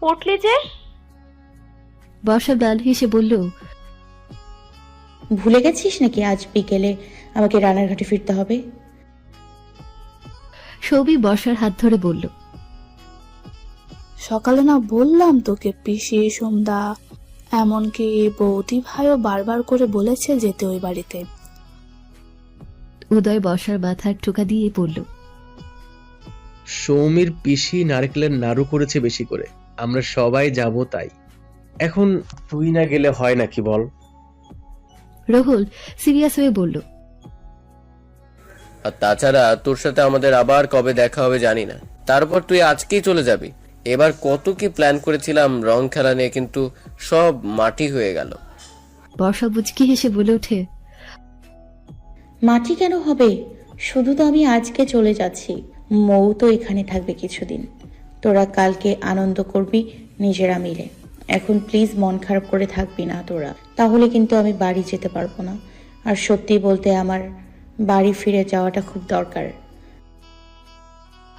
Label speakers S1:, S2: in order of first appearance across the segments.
S1: উঠলি যে?
S2: বর্ষা ডাল হেসে বলল,
S3: ভুলে গেছিস নাকি আজ বিকেলে আমাকে রানারঘাটে ফিরতে হবে?
S2: সৌমি বর্ষার হাত ধরে বলল,
S4: সকালে না বললাম তোকে, পিসি সন্ধ্যা এমনকি বৌদি ভাইও বারবার করে বলেছে যেতে ওই বাড়িতে।
S2: উদয় বর্ষার মাথার টোকা দিয়ে বলল,
S5: সৌমির পিসি নারকেলের নাড়ু করেছে বেশি করে, আমরা সবাই যাব তাই। এখন তুই না গেলে হয় নাকি বল?
S2: রাহুল সিরিয়াস হয়ে বলল,
S6: আর তাছাড়া তোর সাথে আমাদের আবার কবে দেখা হবে জানি না, তারপর তুই আজকেই চলে যাবি। এবার কত কি প্ল্যান করেছিলাম রং খেলা নিয়ে, কিন্তু সব মাটি হয়ে গেল।
S2: বর্ষা বুচকি হেসে বলে ওঠে,
S3: মাটি কেন হবে? শুধু তো আমি আজকে চলে যাচ্ছি, মৌ তো এখানে থাকবে কিছুদিন। তোরা কালকে আনন্দ করবি নিজেরা মিলে। এখন প্লিজ মন খারাপ করে থাকবি না তোরা, তাহলে কিন্তু আমি বাড়ি যেতে পারবো না। আর সত্যি বলতে আমার বাড়ি ফিরে যাওয়াটা খুব দরকার।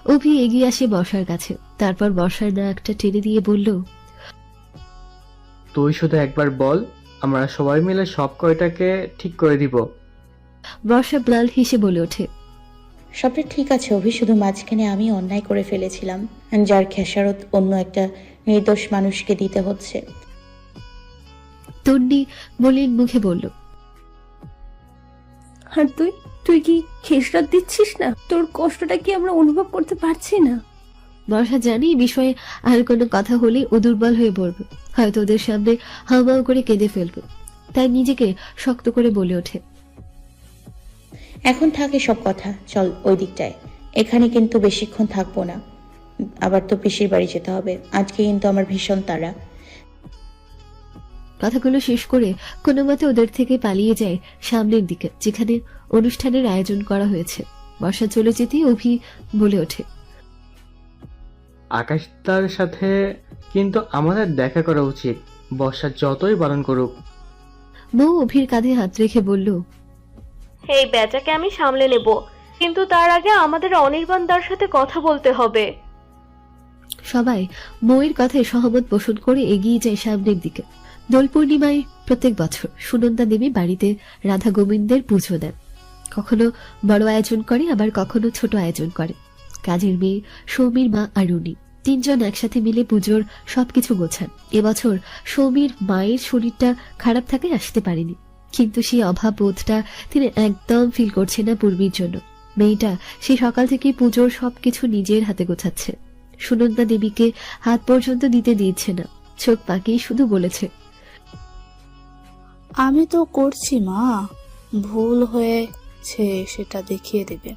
S2: অভি এগিয়ে আসে বর্ষার কাছে, তারপর বর্ষার নাকটা টেনে দিয়ে বলল,
S7: তুই শুধু একবার বল, আমরা সবাই মিলে সব কয়টাকে ঠিক করে দিব।
S2: বর্ষা ব্লাল হেসে বলে ওঠে,
S3: সবটা ঠিক আছে অভি, শুধু মাঝখানে আমি অন্যায় করে ফেলেছিলাম, যার খেসারত অন্য একটা নির্দোষ মানুষকে দিতে হচ্ছে।
S2: তন্নি মলিন মুখে বলল,
S1: আর তুই কি খেসরাত দিচ্ছিস না? তোর কষ্টটা কি আমরা অনুভব করতে পারছি না?
S2: বর্ষা জানি এই বিষয়ে আর কোনো কথা হলে ও দুর্বল হয়ে পড়বে, হয়তো ওদের সামনে হাওমাও করে কেঁদে ফেলবে। তাই নিজেকে শক্ত করে বলে ওঠে,
S3: এখন থাকে সব কথা, চল ওই দিকটায়। এখানে কিন্তু বেশিক্ষণ থাকবো না, আবার তো পিসির বাড়ি যেতে হবে। আজকে কিন্তু আমার ভীষণ তাড়া।
S2: কথাগুলো শেষ করে কোনো মতে ওদের থেকে পালিয়ে যায় সামনের দিকে, যেখানে অনুষ্ঠানের আয়োজন করা হয়েছে। বর্ষা চলে যেতেই অভি বলে ওঠে,
S7: আকাশটার সাথে কিন্তু আমাদের দেখা করা উচিত, বর্ষা যতই বারণ করুক।
S2: মৌ অভির কাঁধে হাত রেখে বলল,
S1: এই বেচাকে আমি সামলে নেব, কিন্তু তার আগে আমাদের অনির্বাণদার সাথে কথা বলতে হবে।
S2: সবাই মৌয়ের কথায় সহমত পোষণ করে এগিয়ে যায় সামনের দিকে। দোল পূর্ণিমায় প্রত্যেক বছর সুনন্দা দেবী বাড়িতে রাধা গোবিন্দের পুজো দেন। কখনো বড় আয়োজন করে, আবার কখনো ছোট আয়োজন করে। কাজের মেয়ে, সৌমির মা আর উনি তিনজন একসাথে মিলে পুজোর সবকিছু গোছান। এবছর সৌমির মায়ের শরীরটা খারাপ থাকায় আসতে পারেনি, কিন্তু সেই অভাব বোধটা তিনি একদম ফিল করছে না পূর্বীর জন্য। মেয়েটা সেই সকাল থেকে পুজোর সবকিছু নিজের হাতে গোছাচ্ছে, সুনন্দা দেবীকে হাত পর্যন্ত দিতে দিচ্ছে না। চোখ পাকিয়ে শুধু বলেছে,
S4: আমি তো করছি মা, ভুল হয়েছে সেটা দেখিয়ে দেবে।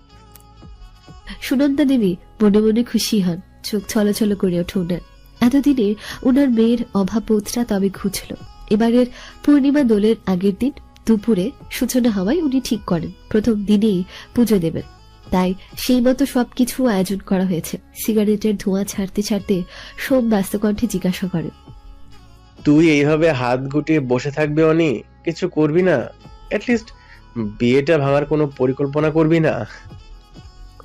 S2: সুনন্দা দেবী মনে মনে খুশি হন, চোখ ছলছল করে ওঠে ওনার। এতদিনে ওনার মেয়ের অভাববোধটা তবে ঘুচল। এবারের পূর্ণিমা দোলের আগের দিন দুপুরে সূচনা হওয়ায় উনি ঠিক করেন প্রথম দিনেই পুজো দেবেন। তাই সেই মতো সবকিছু আয়োজন করা হয়েছে। সিগারেটের ধোঁয়া ছাড়তে ছাড়তে সোম ব্যস্ত কণ্ঠে জিজ্ঞাসা করে,
S5: তুই এইভাবে হাত গুটিয়ে বসে থাকবে অনি? কিছু করবি না? অ্যাটলিস্ট বিয়েটা ভাঙার কোনো পরিকল্পনা করবি না?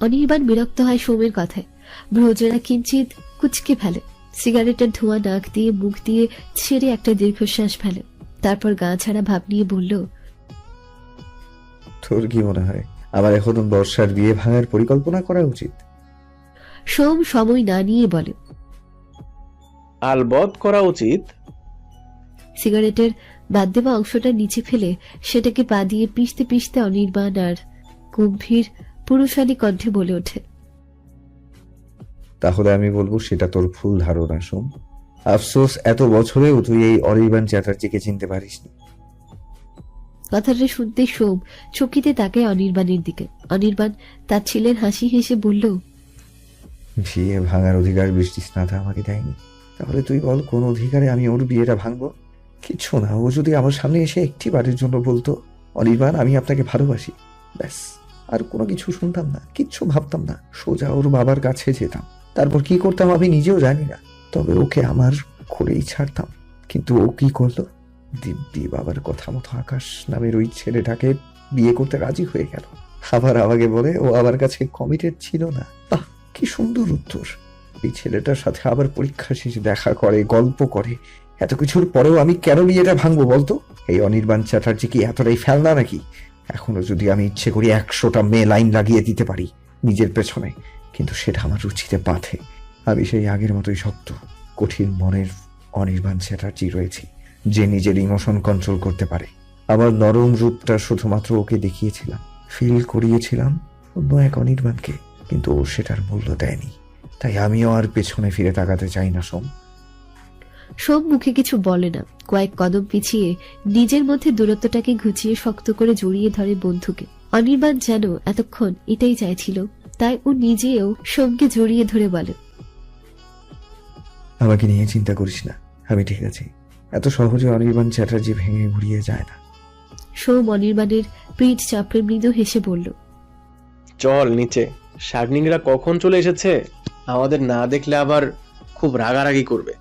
S2: অনির্বাণ বিরক্ত হয় সোমের কথায়, ভ্রজরা কিঞ্চিত কুচকে ফেলে। সিগারেটের ধোঁয়া নাক দিয়ে মুখ দিয়ে ছেড়ে একটা দীর্ঘশ্বাস ফেলে, তারপর গা ছাড়া ভাব নিয়ে বলল,
S8: তোর কি মনে হয় আমার এখন বর্ষার বিয়ে ভাঙার পরিকল্পনা করা উচিত?
S2: সোম সময় না নিয়ে বলে,
S5: আলবৎ করা উচিত।
S2: সিগারেটের বাদ দেওয়া অংশটা নিচে ফেলে সেটাকে পা দিয়ে পিষতে পিষতে অনির্বাণ আর গম্ভীর পুরুষালী কণ্ঠে বলে ওঠে,
S8: তাহলে আমি বলবো সেটা তোর ভুল ধারণা শোন। আফসোস এত বছরেও তুই এই অনির্বাণ চ্যাটার্জিকে চিনতে পারিসনি।
S2: কথাটা শুনতে সোম চকিতে তাকায় অনির্বাণের দিকে। অনির্বাণ তার ছেলের হাসি হেসে বলল,
S8: বিয়ে ভাঙার অধিকার বৃষ্টিস্নাথা আমাকে দেয়নি, তাহলে তুই বল কোন অধিকারে আমি ওর বিয়েটা ভাঙবো? কিচ্ছু না, ও যদি আমার সামনে এসে একটি বারের জন্য বলতো অনির্বাণ আমি আপনাকে ভালোবাসি, ব্যাস, আর কোনো কিছু শুনতাম না, কিচ্ছু ভাবতাম না, সোজা ওর বাবার কাছে যেতাম। তারপর কি করতাম আমি নিজেও জানি না, তবে ওকে আমার করেই ছাড়তাম। কিন্তু ও কি করলো? দিব্যি বাবার কথা মতো আকাশ নামের ওই ছেলেটাকে বিয়ে করতে রাজি হয়ে গেল। আবার আমাকে বলে ও আমার কাছে কমিটেড ছিল না। বাহ, কি সুন্দর উত্তর! এই ছেলেটার সাথে আবার পরীক্ষা শেষে দেখা করে, গল্প করে। এত কিছুর পরেও আমি কেন বিয়েটা ভাঙবো বলতো? এই অনির্বাণ চ্যাটার্জি কি এতটাই ফেলনা নাকি? এখনো যদি আমি ইচ্ছে করি 100টা মেয়ে লাইন লাগিয়ে দিতে পারি নিজের পেছনে, কিন্তু সেটা আমার রুচিতে বাধে। আমি সেই আগের মতোই শক্ত কঠিন মনের অনির্বাণ চ্যাটার্জি রয়েছি, যে নিজের ইমোশন কন্ট্রোল করতে পারে। আমার নরম রূপটা শুধুমাত্র ওকে দেখিয়েছিলাম, ফিল করিয়েছিলাম অন্য এক অনির্বাণকে, কিন্তু ও সেটার মূল্য দেয়নি। তাই আমিও আর পেছনে ফিরে তাকাতে চাই না সোম।
S2: সোম মুখে কিছু বলে না, কয়েক কদম পিছিয়ে নিজের মধ্যে দূরত্বটাকে ঘুচিয়ে শক্ত করে জড়িয়ে ধরে বন্ধুকে। অনির্বাণ যেন এতক্ষণ এটাই চাইছিল, তাই ও নিজেও সোমকে জড়িয়ে ধরে বলে,
S8: আমাকে নিয়ে চিন্তা করিস না, আমি ঠিক আছি। এত সহজে অনির্বাণ চ্যাটার্জি ভেঙে ঘুরিয়ে যায় না।
S2: সোম অনির্বাণের পিঠ চাপড়ে মৃদু হেসে বলল,
S5: চল নিচে। শাগনিংরা কখন চলে এসেছে? আমাদের না দেখলে আবার খুব রাগারাগি করবে।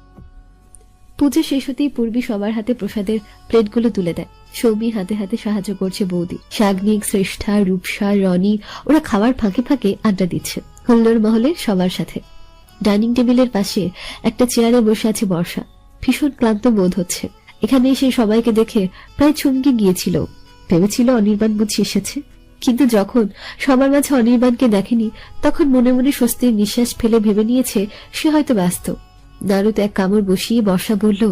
S2: পুজো শেষ হতেই পূর্বী সবার হাতে প্রসাদের প্লেটগুলো তুলে দেয়। সৌমি হাতে হাতে সাহায্য করছে বৌদি। শাগনিক, শ্রেষ্ঠা, রূপসা, রনি ওরা খাওয়ার ফাঁকে ফাঁকে আড্ডা দিচ্ছে হুল্লোড় মহলে সবার সাথে। ডাইনিং টেবিলের পাশে একটা চেয়ারে বসে আছে বর্ষা। ভীষণ ক্লান্ত বোধ হচ্ছে। এখানে এসে সবাইকে দেখে প্রায় চমকে গিয়েছিল। ভেবেছিল অনির্বাণ বুঝি এসেছে, কিন্তু যখন সবার মাঝে অনির্বাণকে দেখেনি তখন মনে মনে স্বস্তির নিঃশ্বাস ফেলে ভেবে নিয়েছে সে হয়তো ব্যস্ত। নাড়ুতে এক কামড় বসিয়ে বর্ষা বলল,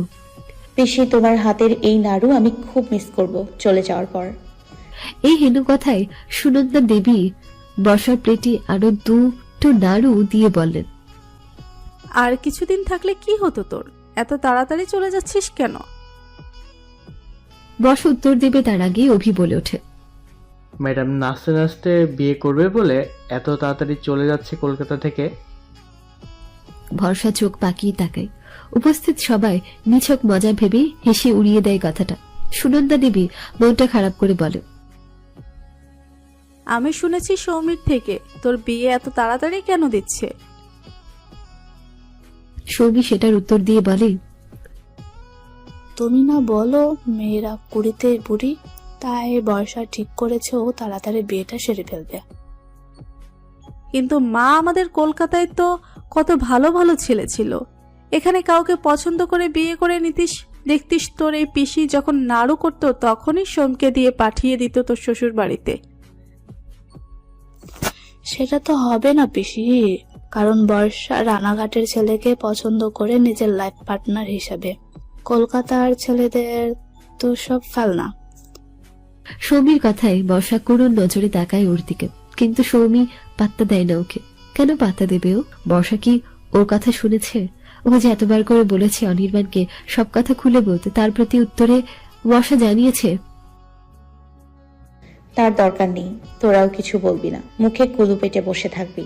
S3: পিসি, তোমার হাতের এই নাড়ু আমি খুব মিস করব চলে যাওয়ার পর।
S2: এই হেনু কথায় সুনন্দা দেবী বর্ষার প্লেটে আরো দুটো নাড়ু দিয়ে বললেন,
S4: আর কিছুদিন থাকলে কি হতো তোর? এত তাড়াতাড়ি চলে যাচ্ছিস কেন?
S2: বর্ষা উত্তর দেবে তার আগে অভি বলে ওঠে,
S7: ম্যাডাম নাচতে নাচতে বিয়ে করবে বলে এত তাড়াতাড়ি চলে যাচ্ছে কলকাতা থেকে।
S2: ভরসা চোখ পাকিয়ে তাকায়। উপস্থিত সবাই নিছক মজা ভেবে হেসে উড়িয়ে দেয় কথাটা। সুনন্দা দেবী মনটা খারাপ করে বলে,
S4: আমি শুনেছি সৌমির থেকে তোর বিয়ে এত তাড়াতাড়ি কেন দিচ্ছে?
S2: সৌমি সেটার উত্তর দিয়ে বলে,
S4: তুমি না বলো মেয়েরা কুড়িতে বুড়ি, তাই বর্ষা ঠিক করেছে ও তাড়াতাড়ি বিয়েটা সেরে ফেলবে। কিন্তু মা, আমাদের কলকাতায় তো কত ভালো ভালো ছেলে ছিল। এখানে কাউকে পছন্দ করে বিয়ে করে নিতিস, দেখতিস তোর এই পিসি যখন নাড়ু করতো তখনই সোমকে দিয়ে পাঠিয়ে দিত তোর শ্বশুর বাড়িতে। সেটা তো হবে না পিসি, কারণ বর্ষা রানাঘাটের ছেলেকে পছন্দ করে নিজের লাইফ পার্টনার হিসাবে। কলকাতার ছেলেদের তো সব ফেলনা।
S2: সৌমির কথায় বর্ষা করুণ নজরে তাকায় ওর দিকে, কিন্তু সৌমি পাত্তা দেয় না ওকে। কেন পাত্তা দেবে ও? বর্ষা কি ওর কথা শুনেছে? ও যে এতবার করে বলেছে অনির্বাণকে সব কথা খুলে বলতে, তার প্রতি উত্তরে বর্ষা জানিয়েছে,
S3: তার দরকার নেই, তোরাও কিছু বলবি না, মুখে কুলু পেটে বসে থাকবি।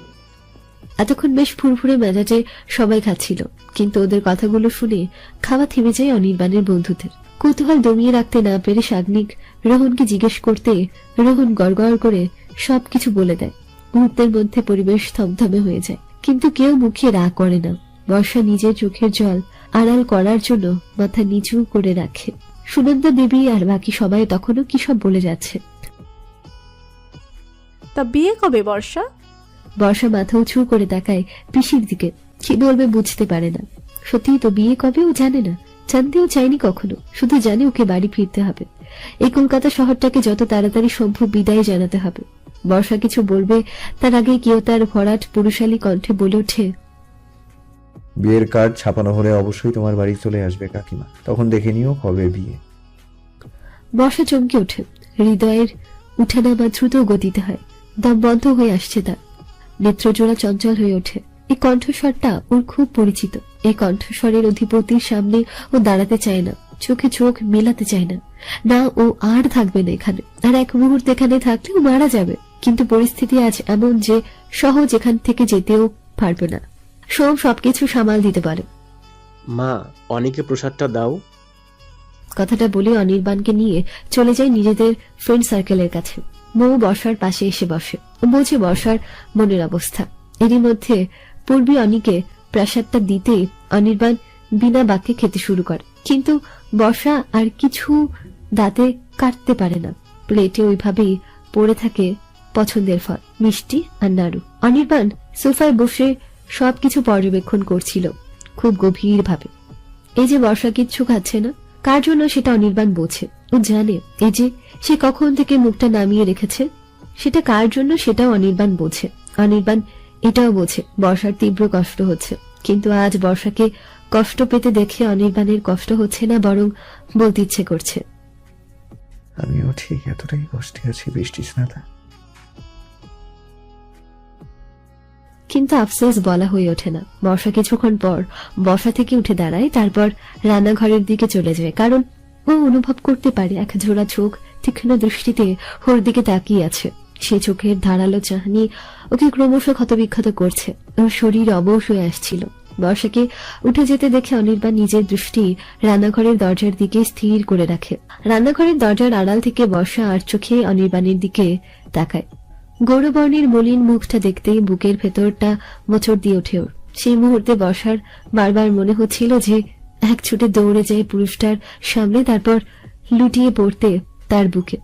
S2: এতক্ষণ বেশ ফুরফুরে মেজাজে সবাই খাচ্ছিল, কিন্তু ওদের কথাগুলো শুনে খাওয়া থেমে যায় অনির্বাণের বন্ধুদের। কৌতূহল দমিয়ে রাখতে না পেরে শাগনিক রোহনকে জিজ্ঞেস করতে রোহন গড়গড় করে সবকিছু বলে দেয়। মুহূর্তের মধ্যে পরিবেশ থমথমে হয়ে যায়, কিন্তু কেউ মুখে রাগ করে না। বর্ষা নিজের চোখের জল আড়াল করার জন্য মাথা নিচু করে রাখে। সুনন্দা দেবী আর বাকি সবাই তখনও কি সব বলে যাচ্ছে।
S4: তা বিয়ে কবে বর্ষা?
S2: বর্ষা মাথা উঁচু করে তাকায় পিসির দিকে। কি বলবে বুঝতে পারে না। সত্যি তো বিয়ে কবে ও জানে না, জানতেও চায়নি কখনো। শুধু জানে ওকে বাড়ি ফিরতে হবে। এই কলকাতা শহরটাকে যত তাড়াতাড়ি সম্ভব বিদায় জানাতে হবে। বর্ষা কিছু বলবে তার আগে কেউ তার ভরাট পুরুষালী কণ্ঠে বলে ওঠে,
S8: বিয়ের কার্ড ছাপানো হলে অবশ্যই তোমার বাড়ি চলে আসবে কাকিমা, তখন দেখে নিও কবে বিয়ে।
S2: বর্ষা চমকে ওঠে। হৃদয়ের উঠানামা দ্রুত গতিতে হয়। দম বন্ধ হয়ে আসছে তার। নেত্রজোড়া চঞ্চল হয়ে ওঠে। এই কণ্ঠস্বরটা ওর খুব পরিচিত। এই কণ্ঠস্বরের অধিপতির সামনে ও দাঁড়াতে চায় না, চোখে চোখ মেলাতে চায় না। না, ও আর থাকবে না এখানে। আর এক মুহূর্তে এখানে থাকলে ও মারা যাবে। কিন্তু পরিস্থিতি আজ এমন যে সহজ এখান থেকে যেতেও পারবে না। সোম সবকিছু সামাল দিতে পারে।
S5: মা, অনেকে প্রসাদটা দাও।
S2: কথাটা বলে অনির্বাণকে নিয়ে চলে যায় নিজেদের ফ্রেন্ড সার্কেলের কাছে। মৌ বর্ষার পাশে এসে বসে। বোঝে বর্ষার মনের অবস্থা। এরই মধ্যে পূর্বী অনিকে প্রসাদটা দিতে অনির্বাণ বিনা বাক্যে খেতে শুরু করে, কিন্তু বর্ষা আর কিছু দাঁতে কাটতে পারে না। প্লেটে ওইভাবেই পড়ে থাকে পছন্দের ফল, মিষ্টি আর নাড়ু। অনির্বাণ সোফায় বসে সবকিছু পর্যবেক্ষণ করছিল খুব গভীরভাবে। এই যে বর্ষা কিচ্ছু খাচ্ছে না, কার জন্য সেটা অনির্বাণ বোঝে। ও জানে এই যে সে কখন থেকে মুখটা নামিয়ে রেখেছে সেটা কার জন্য, সেটাও অনির্বাণ বোঝে। অনির্বাণ এটাও বোঝে বর্ষার তীব্র কষ্ট হচ্ছে, কিন্তু আজ বর্ষাকে কষ্ট পেতে দেখে অনির্বাণের কষ্ট হচ্ছে না, বরং বলতে ইচ্ছে করছে।
S8: আমিও ঠিক এতটাই কষ্টে আছি বৃষ্টি স্নাতা।
S2: কিন্তু আফসোস বলা হয়ে ওঠে না। বর্ষা কিছুক্ষণ পর বসা থেকে উঠে দাঁড়ায়, তারপর রান্নাঘরের দিকে চলে যায়, কারণ ও অনুভব করতে পারে এক জোড়া চোখ তীক্ষ্ণ দৃষ্টিতে ওর দিকে তাকিয়ে আছে। সে চোখের ধারালো চাহনি ওকে ক্রমশ ক্ষতবিক্ষত করছে। ওর শরীর অবশ হয়ে আসছিল। বর্ষাকে উঠে যেতে দেখে অনির্বাণ নিজের দৃষ্টি রান্নাঘরের দরজার দিকে স্থির করে রাখে। রান্নাঘরের দরজার আড়াল থেকে বর্ষা আর চোখে অনির্বাণের দিকে তাকায়। গৌরবর্ণের মলিন মুখটা দেখতেই বুকের ভেতরটা মোচড় দিয়ে ওঠে ওর। সেই মুহূর্তে বর্ষার বারবার মনে হচ্ছিল যে এক ছুটে দৌড়ে যায় পুরুষটার সামনে, তারপর লুটিয়ে পড়তে তার বুকে,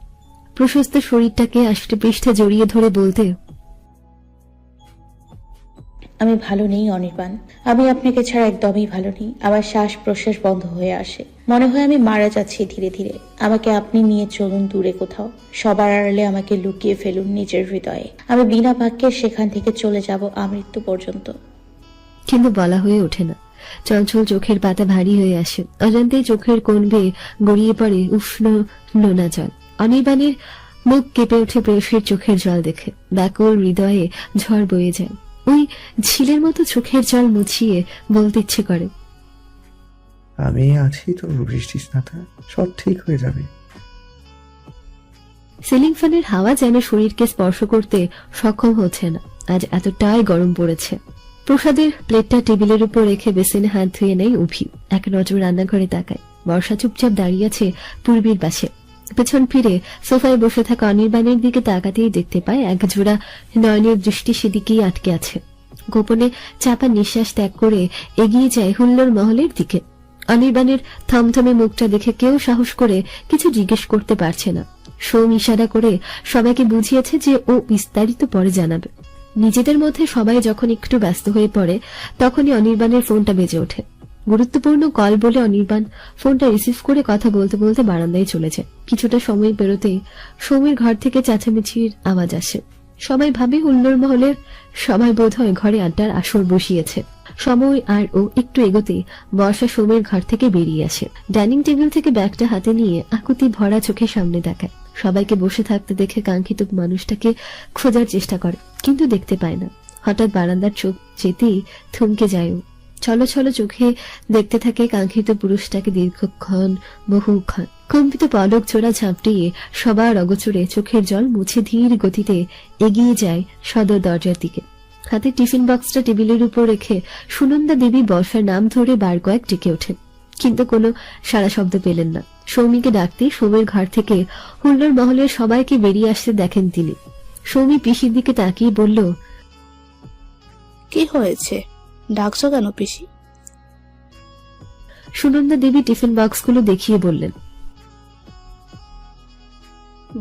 S2: প্রশস্ত শরীরটাকে আষ্টে পৃষ্ঠে জড়িয়ে ধরে বলতে,
S3: আমি ভালো নেই অনির্বাণ, আমি আপনাকে ছাড়া একদমই ভালো নেই। আমার শ্বাস প্রশ্বাস বন্ধ হয়ে আসে, মনে হয় আমি মারা যাচ্ছি ধীরে ধীরে। আমাকে আপনি নিয়ে চলুন দূরে কোথাও, সবার আড়ালে আমাকে লুকিয়ে ফেলুন নিজের হৃদয়ে। আমি বিনা বাক্যে সেখান থেকে চলে যাব আমৃত্যু পর্যন্ত।
S2: কিন্তু বলা হয়ে ওঠে না। চঞ্চল চোখের পাতা ভারী হয়ে আসে, অজান্তেই চোখের কোণ বেয়ে গড়িয়ে পড়ে উষ্ণ নোনা জল। অনির্বাণের মুখ কেঁপে ওঠে প্রেয়সীর চোখের জল দেখে, ব্যাকুল হৃদয়ে ঝড় বয়ে যায়। ওই ঝিলের মতো চোখের জল মুছিয়ে বলতে ইচ্ছে করে,
S8: আমি আছি তো বৃষ্টি স্নাতা, সব ঠিক হয়ে যাবে।
S2: সিলিং ফ্যানের হাওয়া যেন শরীরকে স্পর্শ করতে সক্ষম হচ্ছে না, আজ এতটাই গরম পড়েছে। প্রসাদের প্লেটটা টেবিলের উপর রেখে বেসিনে হাত ধুয়ে নেয় উভি। এক নজর রান্নাঘরে তাকায়। বর্ষা চুপচাপ দাঁড়িয়ে আছে পূর্বীর পাশে। পেছন ফিরে সোফায় বসে থাকা অনির্বাণের দিকে তাকাতেই দেখতে পায় এক জোড়া নয়নের দৃষ্টি সেদিকেই আটকে আছে। গোপনে চাপা নিঃশ্বাস ত্যাগ করে এগিয়ে যায় হুল্লোড় মহলের দিকে। অনির্বাণের থমথমে মুখটা দেখে কেউ সাহস করে কিছু জিজ্ঞেস করতে পারছে না। সোম ইশারা করে সবাইকে বুঝিয়েছে যে ও বিস্তারিত পরে জানাবে। নিজেদের মধ্যে সবাই যখন একটু ব্যস্ত হয়ে পড়ে তখনই অনির্বাণের ফোনটা বেজে ওঠে। গুরুত্বপূর্ণ কল বলে অনির্বাণ ফোনটা রিসিভ করে কথা বলতে বলতে বারান্দায় চলে যায়। কিছুটা সময় বেরোতেই সৌমির ঘর থেকে চেঁচামেচির আওয়াজ আসে। সবাই ভাবে হুল্লোড় মহলের সবাই বোধহয় ঘরে আড্ডার আসর বসিয়েছে। সময় আর ও একটু এগোতেই বর্ষা সৌমির ঘর থেকে বেরিয়ে আসে। ডাইনিং টেবিল থেকে ব্যাগটা হাতে নিয়ে আকুতি ভরা চোখে সামনে তাকায়। সবাইকে বসে থাকতে দেখে কাঙ্ক্ষিত মানুষটাকে খোঁজার চেষ্টা করে, কিন্তু দেখতে পায় না। হঠাৎ বারান্দার চোখ যেতেই থমকে যায় ও। ছলো ছলো চোখে দেখতে থাকে কাঙ্ক্ষিত পুরুষটাকে দীর্ঘক্ষণ, বহুক্ষণ। কম্পিত পলক জোড়া ঝাঁপটিয়ে সবার অগোচরে চোখের জল মুছে ধীর গতিতে এগিয়ে যায় সদর দরজার দিকে। হাতে টিফিন বক্সটা টেবিলের উপর রেখে সুনন্দা দেবী বর্ষার নাম ধরে বার কয়েক ডেকে ওঠেন, কিন্তু কোনো সাড়া শব্দ পেলেন না। সৌমিকে ডাকতে সৌমির ঘর থেকে হুল্লোড় মহলের সবাইকে বেরিয়ে আসতে দেখেন তিনি। সৌমি পিসির দিকে তাকিয়ে বলল,
S4: কি হয়েছে, ডাকছো কেন পিসি?
S2: সুনন্দা দেবী টিফিন বক্সগুলো দেখিয়ে বললেন,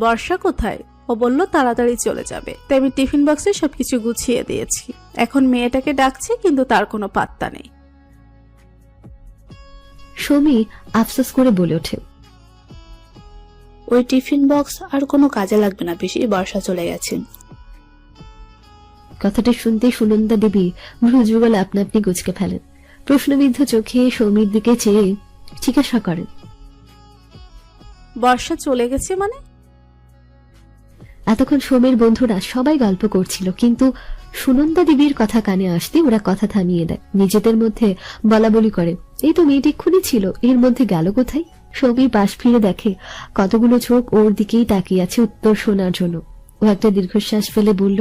S4: বর্ষা কোথায়? ও বলল তাড়াতাড়ি চলে যাবে, তাই আমি টিফিন বক্সে সবকিছু গুছিয়ে দিয়েছি। এখন মেয়েটাকে ডাকছি, কিন্তু তার কোনো পাত্তা নেই।
S2: সৌমি আফসোস করে বলে ওঠে,
S4: ওই টিফিন বক্স আর কোনো কাজে লাগবে না পিসি, বর্ষা চলে গেছেন।
S2: কথাটা শুনতে সুনন্দা দেবী ভ্রুযুগল আপনা আপনি কুঁচকে ফেলেন। প্রশ্নবিদ্ধ চোখে সৌমির দিকে চেয়ে জিজ্ঞাসা করেন,
S4: বর্ষা চলে গেছে মানে?
S2: এতক্ষণ সৌমির বন্ধুরা সবাই গল্প করছিল, কিন্তু সুনন্দা দেবীর কথা কানে আসতে ওরা কথা থামিয়ে দেয়। নিজেদের মধ্যে বলা বলি করে, এই তো মেয়েটি এক্ষুনি ছিল, এর মধ্যে গেল কোথায়? সৌমি পাশ ফিরে দেখে কতগুলো চোখ ওর দিকেই তাকিয়ে আছে উত্তর শোনার জন্য। ও একটা দীর্ঘশ্বাস ফেলে বলল,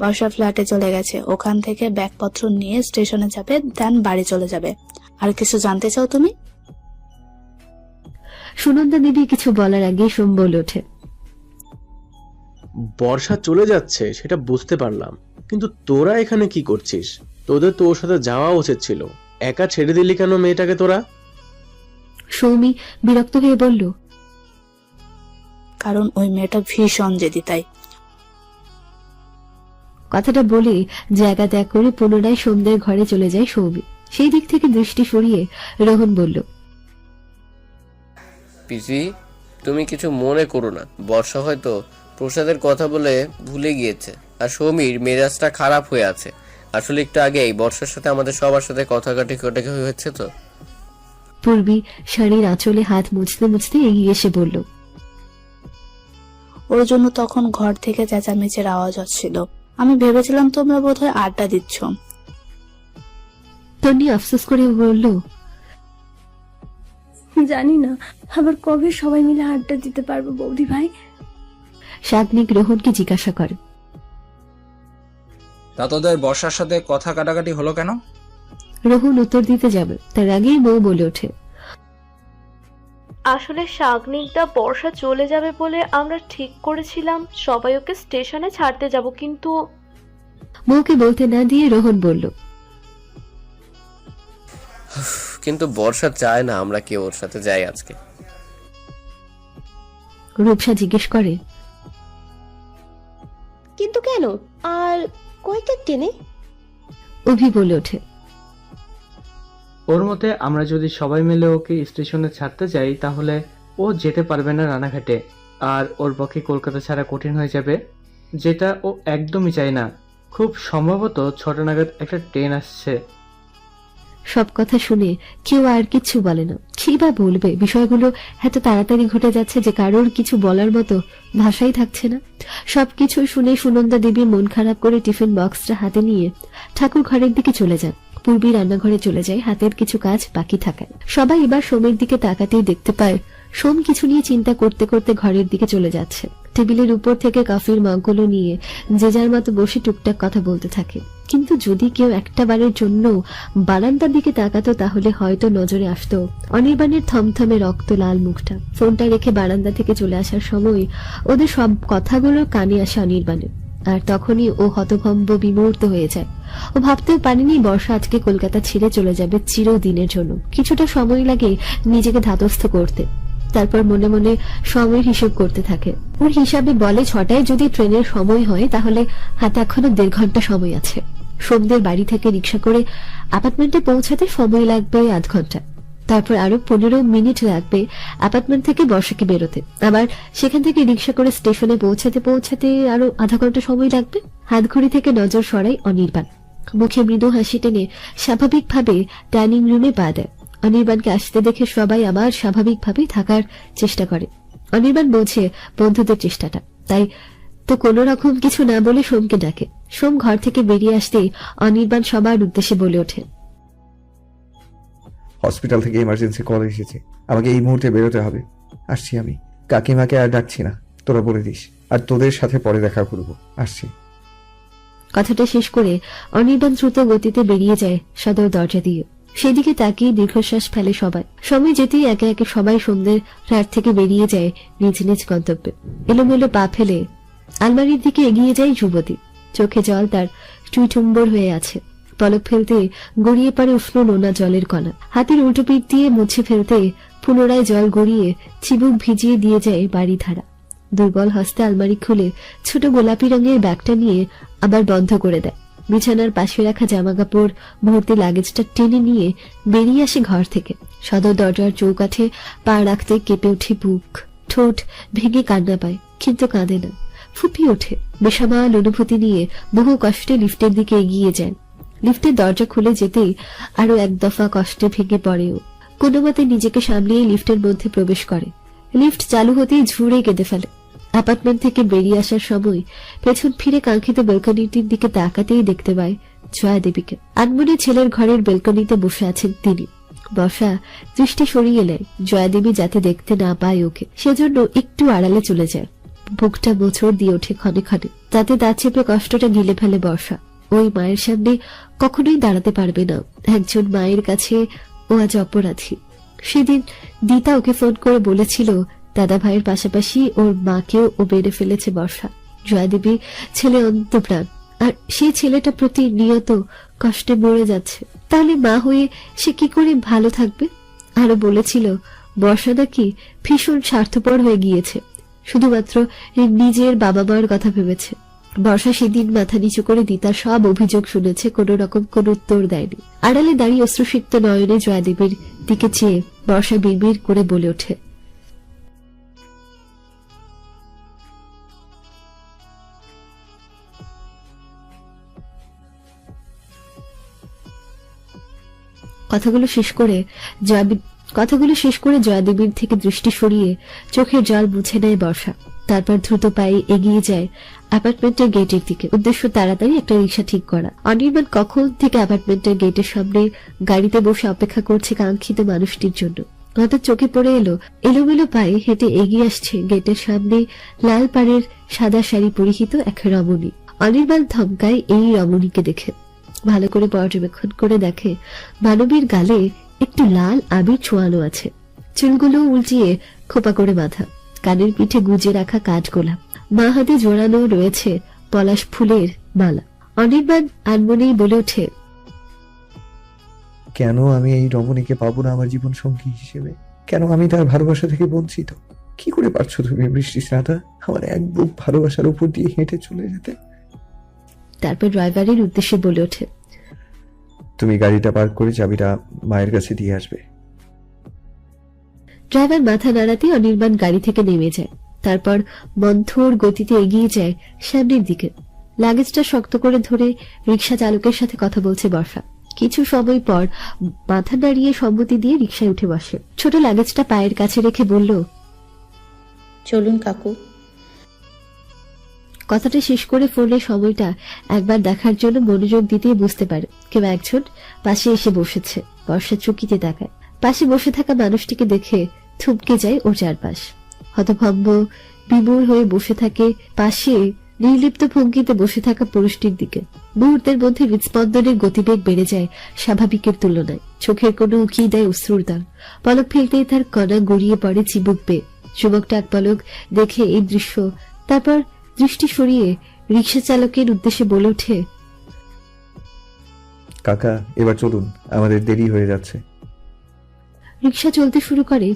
S4: বর্ষা ফ্ল্যাটে চলে গেছে, ওখান থেকে ব্যাগপত্র নিয়ে স্টেশনে যাবে, দেন বাড়ি চলে যাবে। আর কিছু জানতে চাও তুমি?
S2: সুনন্দা দেবী কিছু বলার আগে সোম বলে ওঠে,
S5: বর্ষা চলে যাচ্ছে সেটা বুঝতে পারলাম, কিন্তু তোরা এখানে কি করছিস? তোদের তো ওর সাথে যাওয়া উচিত ছিল, একা ছেড়ে দিলি কেন মেয়েটাকে তোরা?
S2: সৌমি বিরক্ত হয়ে বলল,
S4: কারণ ওই মেয়েটা ভীষণ জেদি, তাই।
S2: কথাটা বলে জায়গা ত্যাগ করে পুনরায় সোমদের ঘরে চলে যায় সৌমি। সেই দিক থেকে দৃষ্টি সরিয়ে রোহন বলল,
S6: পিসি, তুমি কিছু মনে করো না। বর্ষা হয়তো প্রসাদের কথা বলে ভুলে গিয়েছে, আর সৌমির মেজাজটা খারাপ হয়ে আছে। আসলে একটু আগে এই বর্ষার সাথে আমাদের সবার সাথে কথা কাটাকাটি হয়েছে তো।
S2: পূর্বী শাড়ির আঁচলে হাত মুছতে মুছতে এগিয়ে এসে বলল,
S4: ওর জন্য তখন ঘর থেকে চেঁচামেচির আওয়াজ হচ্ছিল। আমি ভেবেছিলাম তোমরা বোধহয় আড্ডা দিচ্ছ।
S2: তন্নি আফসোস করে বলল,
S9: জানি না আবার কবে সবাই মিলে আড্ডা দিতে পারবো বৌদি ভাই।
S2: সাগ্নিক রোহনকে জিজ্ঞাসা করে,
S10: তা তোদের বর্ষার সাথে কথা কাটাকাটি হলো কেন?
S2: রোহন উত্তর দিতে যাবে তার আগেই বউ বলে ওঠে,
S1: আসলে শাগনিকদা বর্ষা চলে যাবে বলে আমরা ঠিক করেছিলাম সবাই ওকে স্টেশনে ছাড়তে যাব, কিন্তু
S2: বউকে বলতে না দিয়ে রোহন বলল,
S6: কিন্তু বর্ষা চায় না আমরা কেউ ওর সাথে যাই আজকে।
S2: রূপসা জিজ্ঞেস করে,
S9: কিন্তু কেন? আর কয়টা ট্রেনে?
S2: অভি বলে ওঠে,
S7: ওর মতে আমরা যদি সবাই মিলে ওকে স্টেশনে ছাড়তে যাই তাহলে ও যেতে পারবে না রানাঘাটে, আর ওর পক্ষে কলকাতা ছাড়া কঠিন হয়ে যাবে, যেটা ও একদমই চায় না। খুব সম্ভবত 6টা নাগাদ একটা ট্রেন আসছে।
S2: সব কথা শুনে কেউ আর কিছু বলে না। কি বা বলবে? বিষয়গুলো এত তাড়াতাড়ি ঘটে যাচ্ছে যে কারোর কিছু বলার মতো ভাষাই থাকছে না। সবকিছু শুনে সুনন্দা দেবী মন খারাপ করে টিফিন বক্সটা হাতে নিয়ে ঠাকুর ঘরের দিকে চলে যান। পূর্বী রান্নাঘরে চলে যায় হাতের কিছু কাজ বাকি থাকায়। সবাই এবার সোমের দিকে তাকাতেই দেখতে পায় সোম কিছু নিয়ে চিন্তা করতে করতে ঘরের দিকে চলে যাচ্ছে। টেবিলের উপর থেকে কফির মগগুলো নিয়ে যে যার মতো বসে টুকটাক কথা বলতে থাকে। কিন্তু যদি কেউ একটা বারের জন্য বারান্দার দিকে তাকাতো তাহলে হয়তো নজরে আসতো অনির্বাণের থমথমে রক্ত লাল মুখটা। ফোনটা রেখে বারান্দা থেকে চলে আসার সময় ওদের সব কথাগুলো কানে আসে অনির্বাণের, আর তখনই ও হতভম্ব বিমূর্ত হয়ে যায়। ও ভাবতেও পারেনি বর্ষা আজকে কলকাতা ছেড়ে চলে যাবে চিরদিনের জন্য। কিছুটা সময় লাগে নিজেকে ধাতস্থ করতে, তারপর মনে মনে সময়ের হিসেব করতে থাকে। ওর হিসাবে বলে 6টায় যদি ট্রেনের সময় হয় তাহলে হাতে এখনো 1.5 ঘন্টা সময় আছে। সোমদের বাড়ি থেকে রিক্সা করে অ্যাপার্টমেন্টে পৌঁছাতে সময় লাগবে 1/2 ঘন্টা, তারপর আরো 15 মিনিট লাগবে অ্যাপার্টমেন্ট থেকে বর্ষাকে বেরোতে, আবার সেখান থেকে রিক্সা করে স্টেশনে পৌঁছাতে আরো 1/2 ঘন্টা সময় লাগবে। হাতঘড়ি থেকে নজর সরাই অনির্বাণ। মুখে মৃদু হাসি টেনে স্বাভাবিকভাবে ডাইনিং রুমে পা দেয়। অনির্বাণকে আসতে দেখে সবাই আবার স্বাভাবিকভাবেই থাকার চেষ্টা করে। অনির্বাণ বোঝে বন্ধুদের চেষ্টাটা, তাই তো কোনো রকম কিছু না বলে সোমকে ডাকে। সোম ঘর থেকে বেরিয়ে আসতেই অনির্বাণ সবার উদ্দেশ্যে বলে ওঠে,
S8: হসপিটাল থেকে ইমার্জেন্সি কল এসেছে, আমাকে এই মুহূর্তে বেরোতে হবে। আসছি আমি। কাকিমাকে আর ডাকছি না, তোরা বলে দিস, আর তোদের সাথে পরে দেখা করবো। আসছি।
S2: কথাটা শেষ করে অনির্বাণ দ্রুত গতিতে বেরিয়ে যায় সদর দরজা দিয়ে। সেদিকে তাকিয়ে দীর্ঘশ্বাস ফেলে সবাই। সময় যেতেই একে একে সবাই সন্ধ্যের রাত থেকে বেরিয়ে যায় নিজ নিজ গন্তব্যে। এলোমেলো পা ফেলে আলমারির দিকে এগিয়ে যায় যুবতী। চোখে জল তার টুইটুম্বর হয়ে আছে। পলক ফেলতে গড়িয়ে পড়ে উষ্ণ নোনা জলের কণা। হাতের উল্টো পিঠ দিয়ে মুছে ফেলতে পুনরায় জল গড়িয়ে চিবুক ভিজিয়ে দিয়ে যায় বাড়ি ধারা। দুর্বল হস্তে আলমারি খুলে ছোট গোলাপি রঙের ব্যাগটা নিয়ে আবার বন্ধ করে দেয়। বিছানার পাশে রাখা জামা কাপড় ভর্তি লাগেজটা টেনে নিয়ে বেরিয়ে আসে ঘর থেকে। সদর দরজার চৌকাঠে পা রাখতে কেঁপে ওঠে বুক, ঠোঁট ভেঙে কান্না পায়, কিন্তু কাঁদে না, ফুপিয়ে ওঠে। বেসামাল অনুভূতি নিয়ে বহু কষ্টে লিফটের দিকে এগিয়ে যায়। লিফটের দরজা খুলে যেতেই আরো এক দফা কষ্টে ভেঙে পড়েও কোনো মতে নিজেকে সামলিয়ে লিফটের মধ্যে প্রবেশ করে। লিফট চালু হতেই ঝুড়ে কেঁদে ফেলে। অ্যাপার্টমেন্ট থেকে বেরিয়ে আসার সময় পেছন ফিরে কাঙ্ক্ষিত বেলকনিটির দিকে তাকাতেই দেখতে পায় জয়া দেবীকে। আনমনে ছেলের ঘরের বেলকনিতে বসে আছেন তিনি। বর্ষা দৃষ্টি সরিয়ে নেয় জয়া দেবী যাতে দেখতে না পায় ওকে, সেজন্য একটু আড়ালে চলে যায়। বুকটা মোচড় দিয়ে ওঠে ক্ষণে ক্ষণে, তাতে দাঁত চেপে কষ্টটা গিলে ফেলে বর্ষা। ওই মায়ের সামনে কখনোই দাঁড়াতে পারবে না। একজন মায়ের কাছে ও আজ অপরাধী। সেদিন দিতা ওকে ফোন করে বলেছিল দাদা ভাইয়ের পাশাপাশি ওর মাকেও ও বেড়ে ফেলেছে বর্ষা। জয়া দেবী ছেলে অন্তপ্রাণ, আর সেই ছেলেটা প্রতিনিয়ত কষ্টে মরে যাচ্ছে। তাহলে মা হয়ে সে কি করে ভালো থাকবে? আরো বলেছিল বর্ষা নাকি ভীষণ স্বার্থপর হয়ে গিয়েছে, শুধুমাত্র নিজের বাবা মার কথা ভেবেছে। বর্ষা সেদিন মাথা নিচু করে দিতার সব অভিযোগ শুনেছে, কোনো রকম কোন উত্তর দেয়নি। আড়ালে দাঁড়িয়ে অশ্রুসিক্ত নয়নে জয়াদেবীর দিকে চেয়ে বর্ষা বিড়বিড় করে বলে ওঠে, কথাগুলো শেষ করে জয়াদেবীর থেকে দৃষ্টি সরিয়ে চোখের জল মুছে নেয় বর্ষা। তারপর দ্রুত পায়ে এগিয়ে যায় অ্যাপার্টমেন্টের গেটের দিকে। উদ্দেশ্য তাড়াতাড়ি একটা রিক্সা ঠিক করা। অনির্বাণ কখন থেকে অ্যাপার্টমেন্টের গেটের সামনে গাড়িতে বসে অপেক্ষা করছে কাঙ্ক্ষিত মানুষটির জন্য। হঠাৎ চোখে পড়ে এলোমেলো পায়ে হেঁটে এগিয়ে আসছে গেটের সামনে লাল পাড়ের সাদা শাড়ি পরিহিত এক রমণী। অনির্বাণ থমকায় এই রমণীকে দেখে। ভালো করে পর্যবেক্ষণ করে দেখে মানবীর গালে একটু লাল আবির ছোঁয়ানো আছে, চুলগুলো উল্টিয়ে খোপা করে বাঁধা, কানের পিঠে গুজে রাখা কাঠগোলাপ, মা হাতে জোড়ানো রয়েছে পলাশ ফুলের মালা। অনির্বাণ আনমনেই বলে ওঠে,
S8: কেন আমি এই রমণীকে পাবো না আমার জীবন সঙ্গী হিসেবে? কেন আমি তার ভালোবাসা থেকে বঞ্চিত? কি করে পারছো তুমি বৃষ্টি স্নাতা আমার এক বুক ভালোবাসার উপর দিয়ে হেঁটে চলে যেতে?
S2: তারপর ড্রাইভারের উদ্দেশ্যে বলে ওঠে,
S8: তুমি গাড়িটা পার্ক করে চাবিটা মায়ের কাছে দিয়ে আসবে।
S2: ড্রাইভার মাথা নাড়াতে অনির্বাণ গাড়ি থেকে নেমে যায়। তারপর মন্থর গতিতে এগিয়ে যায় সামনের দিকে। লাগেজটা শক্ত করে ধরে রিক্সা চালকের সাথে কথা বলছে বর্ষা। কিছু সময় পর মাথা নাড়িয়ে সম্মতি দিয়ে রিক্সায় উঠে বসে। ছোট লাগেজটা পায়ের কাছে রেখে বলল,
S3: চলুন কাকু।
S2: কথাটা শেষ করে ফোনে সময়টা একবার দেখার জন্য মনোযোগ দিতেই বুঝতে পারে কেউ একজন পাশে এসে বসেছে। বর্ষা চুকিতে তাকায়। পাশে বসে থাকা মানুষটিকে দেখে থুপকে যায় ওর চারপাশ। হতভম্ব বিমূঢ় হয়ে বসে থাকে পাশে নির্লিপ্ত ভঙ্গিতে বসে থাকা পুরুষটির দিকে। মুহূর্তের মধ্যে হৃদস্পন্দনের গতিবেগ বেড়ে যায় স্বাভাবিকের তুলনায়। চোখের কোনো উকিয়ে দেয় অশ্রুর দাগ। পলক ফেলতেই তার কণা গড়িয়ে পড়ে চিবুক বেয়ে। যুবকটা এক পলক দেখে এই দৃশ্য, তারপর দৃষ্টি সরিয়ে রিক্সা চালকের উদ্দেশ্যে বলে ওঠে,
S8: কাকা এবার চলুন, আমাদের দেরি হয়ে যাচ্ছে।
S2: রিক্সা চলতে শুরু করে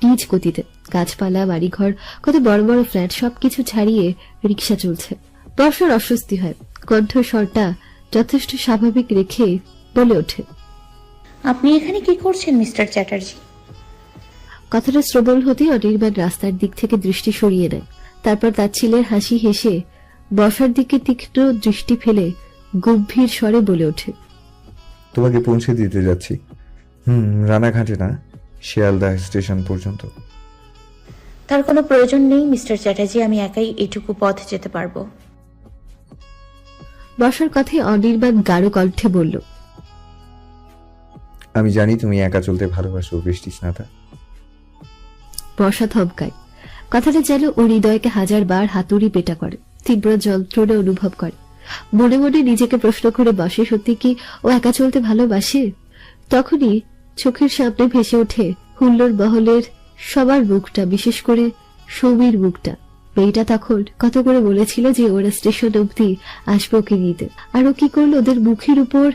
S2: নিজ গতিতে। গাছপালা, বাড়িঘর, কত বড় বড় ফ্ল্যাট সবকিছু ছাড়িয়ে রিক্সা চলছে। বর্ষার অস্বস্তি হয়। কণ্ঠস্বরটা যথেষ্ট স্বাভাবিক রেখে বলে ওঠে,
S3: আপনি এখানে কি করছেন মিস্টার চ্যাটার্জি?
S2: কথাটা শ্রবণ হতে অনির্বাণ রাস্তার দিক থেকে দৃষ্টি সরিয়ে নেয়। তারপর তার ছেলের হাসি হেসে বর্ষার দিকে তীক্ষ্ণ দৃষ্টি ফেলে গম্ভীর স্বরে বলে ওঠে,
S8: তোমাকে পৌঁছে দিতে যাচ্ছি। রানাঘাটে না, শিয়ালদা স্টেশন পর্যন্ত।
S3: তার কোনো প্রয়োজন নেই মিস্টার চ্যাটার্জি, আমি একাই এইটুকু পথ যেতে পারবো।
S2: বর্ষার কথায় অনির্বাণ গাঢ় কণ্ঠে বলল,
S8: আমি জানি তুমি একা চলতে ভালোবাসো বৃষ্টি স্নাতা।
S2: বর্ষা থমকায়। কথাটা যেন ওর হৃদয়কে 1000 বার হাতুড়ি পেটা করে। তীব্র যন্ত্রণা অনুভব করে। মনে মনে নিজেকে প্রশ্ন করে বসে, সত্যি কি ও একা চলতে ভালোবাসে? তখনই চোখের সামনে ভেসে ওঠে হুল্লোড় বহলের সবার মুখটা, বিশেষ করে সৌমির মুখটা। মেয়েটা তখন কত করে বলেছিল যে ওরা স্টেশন অব্দি আসবে ওকে নিতে, আর ও কি করলো? ওদের মুখের উপর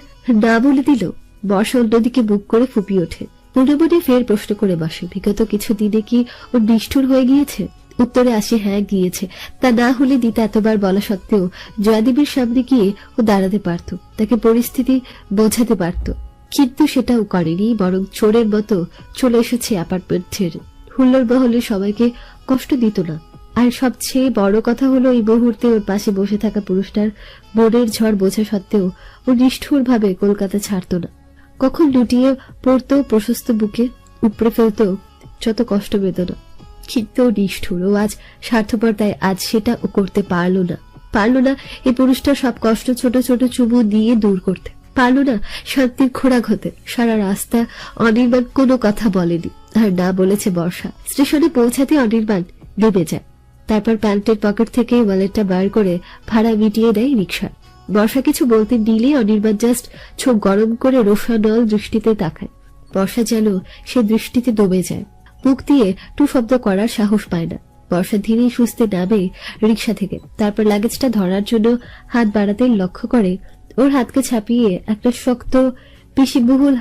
S2: না বলে দিল। বর্ষা অন্যদিকে বুক করে ফুপিয়ে ওঠে। মনে মনে ফের প্রশ্ন করে বসে, বিগত কিছু দিনে কি ও নিষ্ঠুর হয়ে গিয়েছে? উত্তরে আসে, হ্যাঁ গিয়েছে। তা না হলে দিতে এতবার বলা সত্ত্বেও জয়াদেবীর সামনে গিয়ে ও দাঁড়াতে পারত, তাকে পরিস্থিতি বোঝাতে পারত। কিন্তু সেটাও করেনি, বরং চোরের মতো চলে এসেছে অ্যাপার্টমেন্ট ছেড়ে। হুল্লোড় বহলে সবাইকে কষ্ট দিত না। আর সবচেয়ে বড় কথা হলো এই মুহূর্তে ওর পাশে বসে থাকা পুরুষটার মনের ঝড় বোঝা সত্ত্বেও ও নিষ্ঠুর ভাবে কলকাতা ছাড়ত না। কখন লুটিয়ে পড়তো প্রশস্ত বুকে, উপড়ে ফেলতো যত কষ্ট বেদনা। কিন্তু নিষ্ঠুর ও আজ স্বার্থপরতায় আজ সেটা ও করতে পারলো না। এই পুরুষটার সব কষ্ট ছোট ছোট চুমু দিয়ে দূর করতে পারলো না। শান্তির খোরাক হতে সারা রাস্তা অনির্বাণ কোনো কথা বলেনি, আর না বলেছে বর্ষা। স্টেশনে পৌঁছাতে অনির্বাণ নেমে যায়। তারপর প্যান্টের পকেট থেকে ওয়ালেটটা বার করে ভাড়া মিটিয়ে দেয় রিক্সা। বর্ষা কিছু বলতে নিলে অনির্বাণ জাস্ট চোখ গরম করে রোষানল দৃষ্টিতে তাকায়। বর্ষা যেন সে দৃষ্টিতে দমে যায়। মুখ দিয়ে টু শব্দ করার সাহস পায় না। বর্ষা ধীরে সুস্থে নামে রিক্সা থেকে। তারপর লাগেজটা ধরার জন্য হাত বাড়াতে লক্ষ্য করে ওর হাতকে ছাপিয়ে একটা শক্ত পেশিবহুল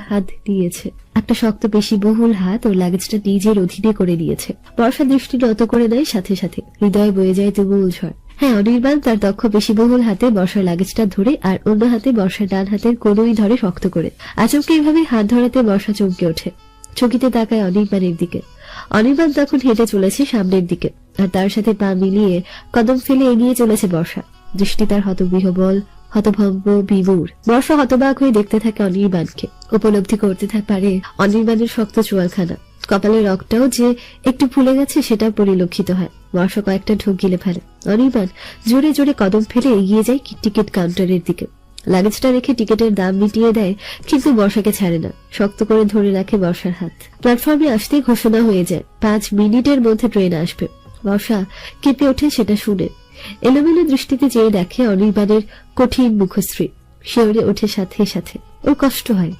S2: হাত ওর লাগেজটা নিজের অধীনে করে নিয়েছে। বর্ষা দৃষ্টি নত করে নেয়, সাথে সাথে হৃদয় বয়ে যায় তুমুল ঝড়। হ্যাঁ, অনির্বাণ তার দক্ষ পেশিবহুল হাতে বর্ষার লাগেজটা ধরে আর অন্য হাতে বর্ষার ডান হাতের কোনোই ধরে শক্ত করে। আচমকে এইভাবে হাত ধরাতে বর্ষা চমকে ওঠে, চকিতে তাকায় অনির্বাণের দিকে। অনির্বাণ তখন হেঁটে চলেছে সামনের দিকে, আর তার সাথে পা মিলিয়ে কদম ফেলে এগিয়ে চলেছে বর্ষা। দৃষ্টি তার হতবিহ্বল, হতভম্ব, বিমূঢ়। বর্ষা হতবাক হয়ে দেখতে থাকে অনির্বাণকে, উপলব্ধি করতে পারে অনির্বাণের শক্ত চোয়ালখানা, কপালের রক্তটাও যে একটু ফুলে গেছে সেটা পরিলক্ষিত হয়। বর্ষা কয়েকটা ঢোক গিলে ফেলে। অনির্বাণ জোরে জোরে কদম ফেলে এগিয়ে যায় টিকিট কাউন্টারের দিকে। লাগেজটা রেখে টিকিটের দাম মিটিয়ে দেয়, কিন্তু বর্ষাকে ছাড়ে না, শক্ত করে ধরে রাখে বর্ষার হাত। প্ল্যাটফর্মে আসতেই ঘোষণা হয়ে যায় 5 মিনিটের মধ্যে ট্রেন আসবে। বর্ষা কেঁপে ওঠে সেটা শুনে। এলোমেলো দৃষ্টিতে চেয়ে দেখে অনির্বাণের কঠিন মুখশ্রী। শিউরে ওঠে সাথে সাথে। ওর কষ্ট হয়,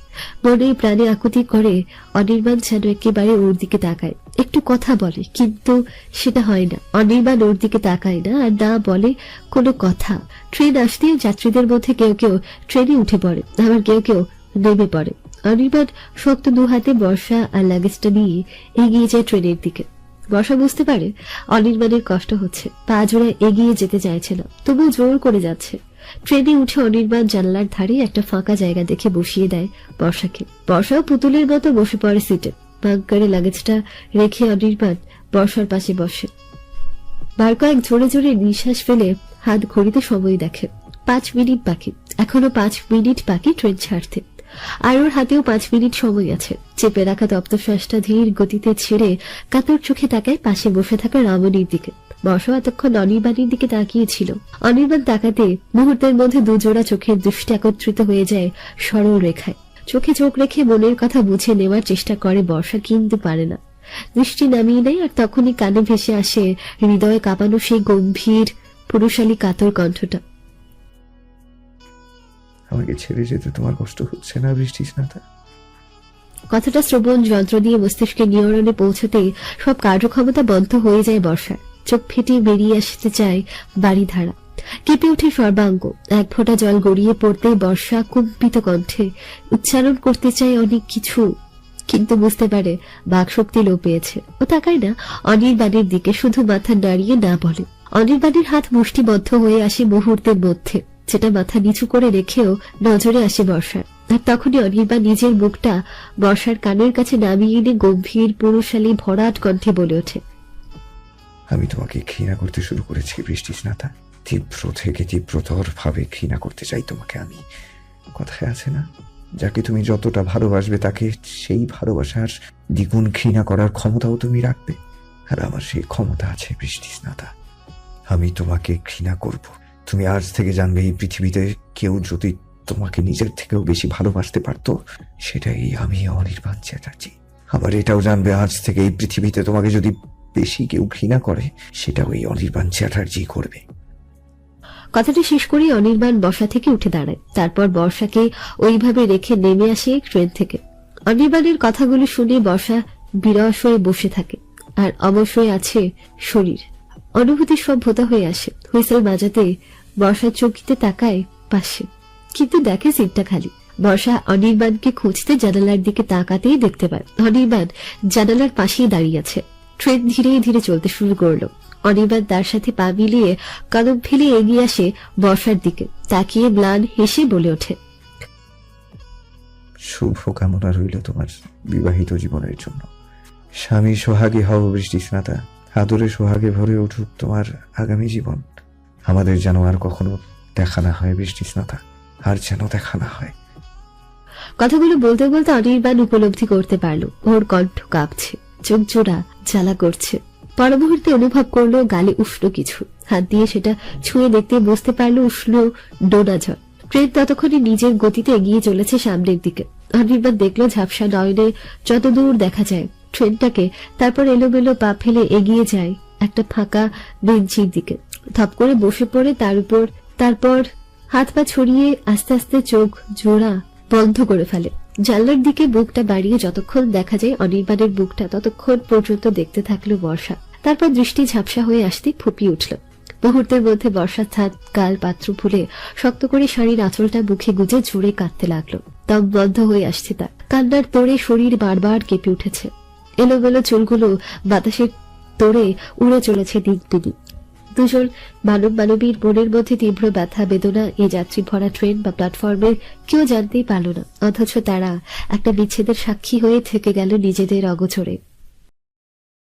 S2: মনে প্রাণে আকুতি করে। অনির্বাণ যেন একেবারে ওর দিকে তাকায়, একটু কথা বলে, কিন্তু সেটা হয় না। অনির্বাণ ওর দিকে তাকায় না, আর না বলে কোনো কথা। ট্রেন আসতেই যাত্রীদের মধ্যে কেউ কেউ ট্রেনে উঠে পড়ে, আবার কেউ কেউ নেমে পড়ে। অনির্বাণ শক্ত 2 হাতে বর্ষা আর লাগেজটা নিয়ে এগিয়ে যায় ট্রেনের দিকে। বর্ষা বুঝতে পারে অনির্বাণের কষ্ট হচ্ছে, পা জোড়া এগিয়ে যেতে চাইছে না, তবুও জোর করে যাচ্ছে। ট্রেনে উঠে অনির্বাণ জানলার ধারে একটা ফাঁকা জায়গা দেখে বসিয়ে দেয় বর্ষাকে। বর্ষাও পুতুলের মতো বসে পড়ে সিটে। বাঙ্কারে লাগেজটা রেখে অনির্বাণ বর্ষার পাশে বসে। বার কয়েক জোরে জোরে নিঃশ্বাস ফেলে হাত ঘড়িতে সময় দেখে। 5 মিনিট বাকি, এখনো 5 মিনিট বাকি ট্রেন ছাড়তে। আর ওর হাতেও 5 মিনিট সময় আছে। চেপে রাখা তপ্ত শ্বাসটা ধীর গতিতে ছেড়ে কাতর চোখে তাকায় পাশে বসে থাকা রামণীর দিকে। বর্ষা এতক্ষণ অনির্বাণের দিকে তাকিয়েছিল। অনির্বাণ তাকাতে মুহূর্তের মধ্যে 2 জোড়া চোখের দৃষ্টি একত্রিত হয়ে যায় সরল রেখায়। চোখে চোখ রেখে মনের কথা বুঝে নেওয়ার চেষ্টা করে বর্ষা, কিন্তু পারে না। দৃষ্টি নামিয়ে নেয়, আর তখনই কানে ভেসে আসে হৃদয়ে কাঁপানো সেই গম্ভীর পুরুষালী কাতর কণ্ঠটা।
S8: আমাকে ছেড়ে যেতে তোমার কষ্ট হচ্ছে না বৃষ্টি স্নাতা?
S2: কথাটা শ্রবণ যন্ত্র দিয়ে মস্তিষ্কে নিয়রণে পৌঁছতেই সব কার্যক্ষমতা বন্ধ হয়ে যায় বর্ষার। চোখ ফেটে বেরিয়ে আসতে চায় বাড়িধারা, কেঁপে ওঠে সর্বাঙ্গ। এক ফোঁটা জল গড়িয়ে পড়তেই বর্ষা কম্পিত কণ্ঠে উচ্চারণ করতে চায় অনেক কিছু, কিন্তু বুঝতে পারে বাকশক্তি লোপ পেয়েছে। ও তাকায় না অনির্বাণের দিকে, শুধু মাথা নাড়িয়ে না বলে। অনির্বাণের হাত মুষ্টিবদ্ধ হয়ে আসে মুহূর্তের মধ্যে, যেটা মাথা নিচু করে রেখেও নজরে আসে বর্ষার। আর তখনই অনির্বাণ নিজের মুখটা বর্ষার কানের কাছে নামিয়ে এনে গম্ভীর পুরুষালী ভরাট কণ্ঠে বলে ওঠে,
S8: আমি তোমাকে ঘৃণা করতে শুরু করেছি বৃষ্টি স্নাতা। তীব্র থেকে তীব্রতর ভাবে ঘৃণা করতে চাই তোমাকে আমি। কথায় আছে না, যাকে তুমি যতটা ভালোবাসবে তাকে সেই ভালোবাসার দ্বিগুণ ঘৃণা করার ক্ষমতাও তুমি রাখবে। আর আমার সেই ক্ষমতা আছে বৃষ্টি স্নাতা। আমি তোমাকে ঘৃণা করব। তুমি আজ থেকে জানবে এই পৃথিবীতে কেউ যদি তোমাকে নিজের থেকেও বেশি ভালোবাসতে পারতো, সেটাই আমি অনির্বাণ চ্যাটার্জি। আবার এটাও জানবে আজ থেকে এই পৃথিবীতে তোমাকে যদি বেশি কেউ ঘৃণা করে, সেটাও এই অনির্বাণ চ্যাটার্জি করবে।
S2: কথাটি শেষ করে অনির্বাণ বসা থেকে উঠে দাঁড়ায়। তারপর বর্ষাকে ওইভাবে রেখে নেমে আসে ট্রেন থেকে। অনির্বাণের কথাগুলো শুনে বর্ষা বিরস হয়ে বসে থাকে, আর অবশ্যই আছে শরীর। অনুভূতি সব ভোতা হয়ে আসে। হুইসেল বাজাতে বর্ষার চোখে তাকায় পাশে, কিন্তু দেখে সিটটা খালি। বর্ষা অনির্বাণকে খুঁজতে জানালার দিকে তাকাতেই দেখতে পায় অনির্বাণ জানালার পাশেই দাঁড়িয়ে আছে। ট্রেন ধীরে ধীরে চলতে শুরু করলো। অনির্বাণ তার সাথে পা মিলিয়ে কদম ফেলে এগিয়ে আসে বর্ষার দিকে, তাকিয়ে ম্লান হেসে বলে ওঠে,
S8: শুভ কামনা রইল তোমার বিবাহিত জীবনের জন্য। স্বামী সোহাগী হও বৃষ্টি স্নাতা। আদরে সোহাগে ভরে উঠুক তোমার আগামী জীবন। আমাদের যেন আর কখনো দেখা না হয় বৃষ্টি স্নাতা, আর যেন দেখা না হয়।
S2: কথাগুলো বলতে বলতে অনির্বাণ উপলব্ধি করতে পারল ওর কণ্ঠ কাঁপছে, চোখ জোড়া জ্বালা করছে। পর মুহূর্তে অনুভব করলো গালে উষ্ণ কিছু। হাত দিয়ে সেটা ছুঁয়ে দেখতে বুঝতে পারলো উষ্ণ ডোনা ঝড়। ট্রেন ততক্ষণে নিজের গতিতে এগিয়ে চলেছে সামনের দিকে। অনির্বাণ দেখলো ঝাপসা নয়নে যতদূর দেখা যায় ট্রেনটাকে, তারপর এলোমেলো পা ফেলে এগিয়ে যায় একটা ফাঁকা বেঞ্চির দিকে। ধপ করে বসে পড়ে তার উপর, তারপর হাত পা ছড়িয়ে আস্তে আস্তে চোখ জোড়া বন্ধ করে ফেলে। জানলার দিকে বুকটা বাড়িয়ে যতক্ষণ দেখা যায় অনির্বাণের বুকটা, ততক্ষণ পর্যন্ত দেখতে থাকলো বর্ষা। তারপর দৃষ্টি ঝাপসা হয়ে আসতে ফুপিয়ে উঠল। মুহূর্তের মধ্যে বর্ষার ছাদ গাল পাত্র ফুলে শক্ত করে শাড়ির আঁচলটা মুখে গুজে জোরে কাঁদতে লাগলো। দম বন্ধ হয়ে আসছে তার, কান্নার তোড়ে শরীর বারবার কেঁপে উঠেছে। এলোমেলো চুলগুলো বাতাসের তোড়ে উড়ে চলেছে দিক দিক। দুজন মানব মানবীর মনের মধ্যে তীব্র ব্যথা বেদনা এই যাত্রী ভরা ট্রেন বা প্ল্যাটফর্মে কেউ জানতেই পারল না, অথচ তারা একটা বিচ্ছেদের সাক্ষী হয়ে থেকে গেল নিজেদের অগোচরে।